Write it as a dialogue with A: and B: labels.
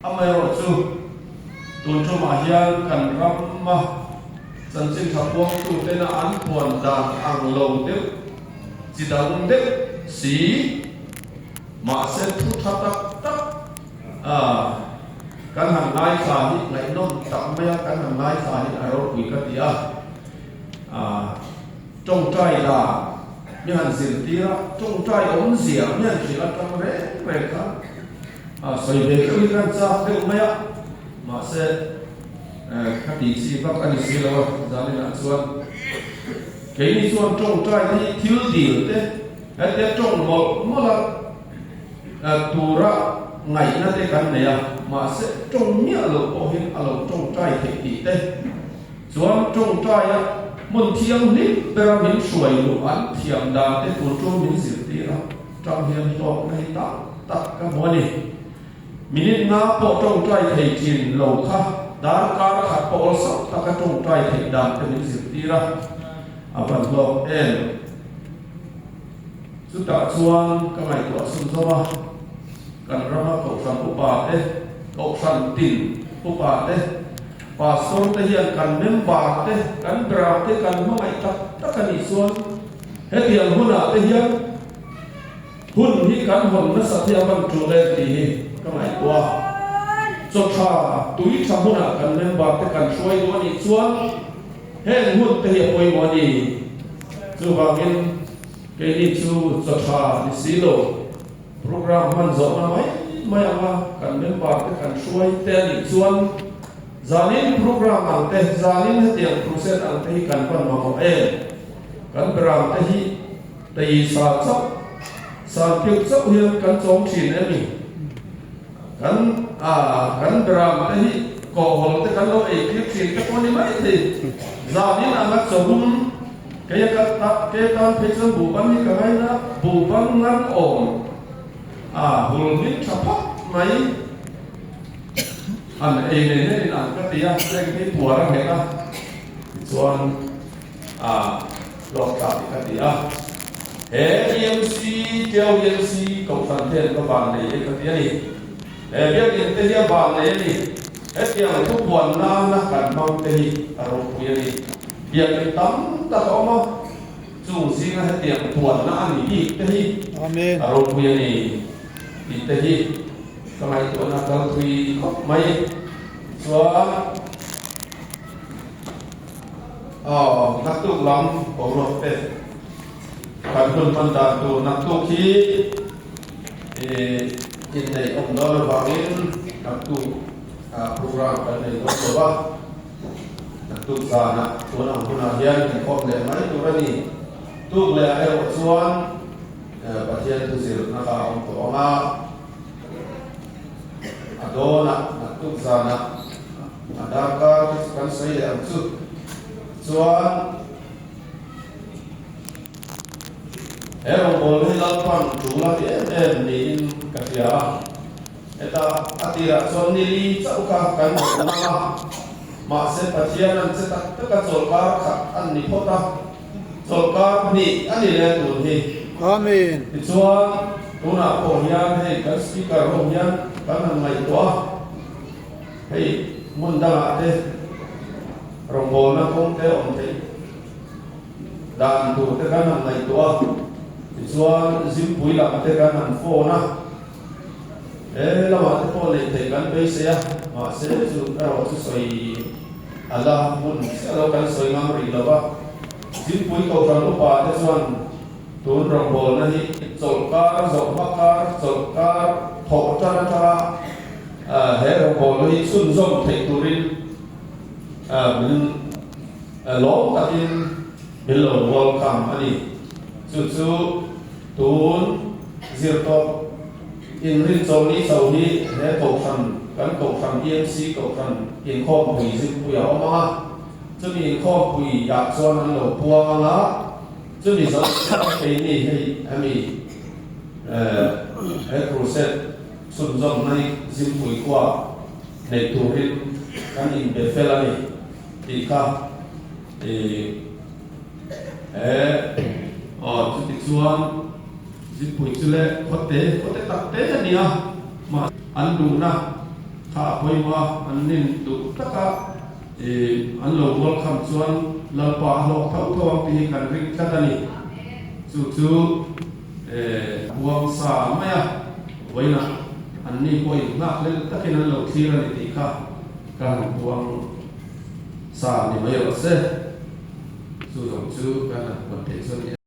A: amai ro chu tun chu ma hian kan ram ma san sin thapwang tu te na an puan dan ang lo te chi dang de si ma se thu thatak tak kan han lai sa hi ngai non tak maya kan han lai sa hi aro ui ka tia trong trai là như hàn diệt tía trong trai ống diệt như hàn chỉ là trong rễ về cả xoay về cái gan sa cái mấy á mà sẽ các tỷ sĩ bắc anh sĩ lo ra nên là xuân cái này xuân trong trai thì thiếu điều thế cái trong một là tù ra ngày nó thế cái này mà sẽ trong nhớ lộc ở hiện ở lộc trong trai thì tỷ thế xuân trong trai áมันเทียงนิดแต่เราเห็นสวยอยู่อันเทียงดาแต่ตัวโจมินสิตีเราจำเห็นตอกในตักกับมันนี่มินินาปอจงใจไทยจีนโลค่ะดาร์การขัดปอสับตะกจงใจไทยดาแต่มินสิตีเราอาบันโลเอ็นสุดท้ายส่วนก็ไม่ตัวสุนทรกันรับมาตกสันปุปาเตตกสันตินปุปาเตpastor te hian kan member te kan bra te kan mai tak kan ni suan he tiang huna te hian hun hi kan hon na sa thia ban tu le ti ka mai kwa so tha tui tha huna kan member te kan shoi do ni suan he hun te hi poi mo ni chu ba ngin ke ni chu so tha ni silo program man zo na mai ama kan member te kan shoi te ni suan zanin program ante zanin hetiang proses ante kan pan ma kan bram te hi tei sa pyuk sak hian kan chong thin ani kan bram te hi ko hol te kan lo e clip thin ka poni mai te zanin angat sobum kaya ka ke kan phesan bu ban ni ka mai na bu ban ngan om hul ni chapak mai anh ấy nên anh cái tia cái thua ra hết á, còn lọt cả cái tia, EMC theo EMC cộng sản thiên các bạn này cái tia này, biết cái tia bạn này này, cái tia này thuốc buồn na cần mong cái ở đâu kia này, việc cái tắm ta có mà dùng gì cái tia buồn na anh đi cái
B: Amen
A: ở đâu kia này, đi cáiก็ไม่ตัวนักดนตรีก็ไม่ส่วนนักตุกล้ำของเราเป็นการคนบรรดาตัวนักตุกที่ยินในองค์ดอนบางอินนักตุกโปรแกรมกันในตัวว่านักตุกสานะตัวนักผู้นาเรียนในครอบเลยไหมตัวนี้ตุกเลยไอ้ส่วนประเทศทุสิรุนะครับองค์ตัวมาAdona natuk sana adaka kan saya amsu suan boleh lapan jumlah ni kasia eta atira suan nili saukah kan nama masih pasianan setak tekat solkar an ni kota solkar ni ani le tu ni
B: Amen
A: suan tuna pohyan hai kan speaker pohyan kan ngai tua hei mun da te rombol na kong te on te dan tu te kan ngai tua chuan zim pui la te kan an fo na la ma te pole te kan be se ya ma se chu ro chu soi ala mun se lo kan soi ngam ri lo ba zim pui ko kan lo pa te chuan tun rombol na hi solkar zokmakar solkar thọ cha hệ rombol hi sun zom thei turin min long takin bilon welcome ani chu tun zirto in rin zom ni sau hi he to kan EMC to kan in khom pui zin pui a ma chu ni khom pui ya chuan an lo puang la chu ni zo cái ni hei ami he process sun zom nai zim pui kwa nei turin kan in be felani ti ka chu ti chuan zim pui chu le khote tak te ania ma an du na ข้าพอยว่าอันนี้ตุตะกะอันโลวลคำส่วนลำปาโลกเท่าทวงปีกันริกกัตนีจู่ๆวงสามะไว้นะอันนี้พอยนักเล่นตะกินอันโลทีรันติค่ะการวงสามนี่ไม่ยอมเสียจู่ๆกันคนเทศน์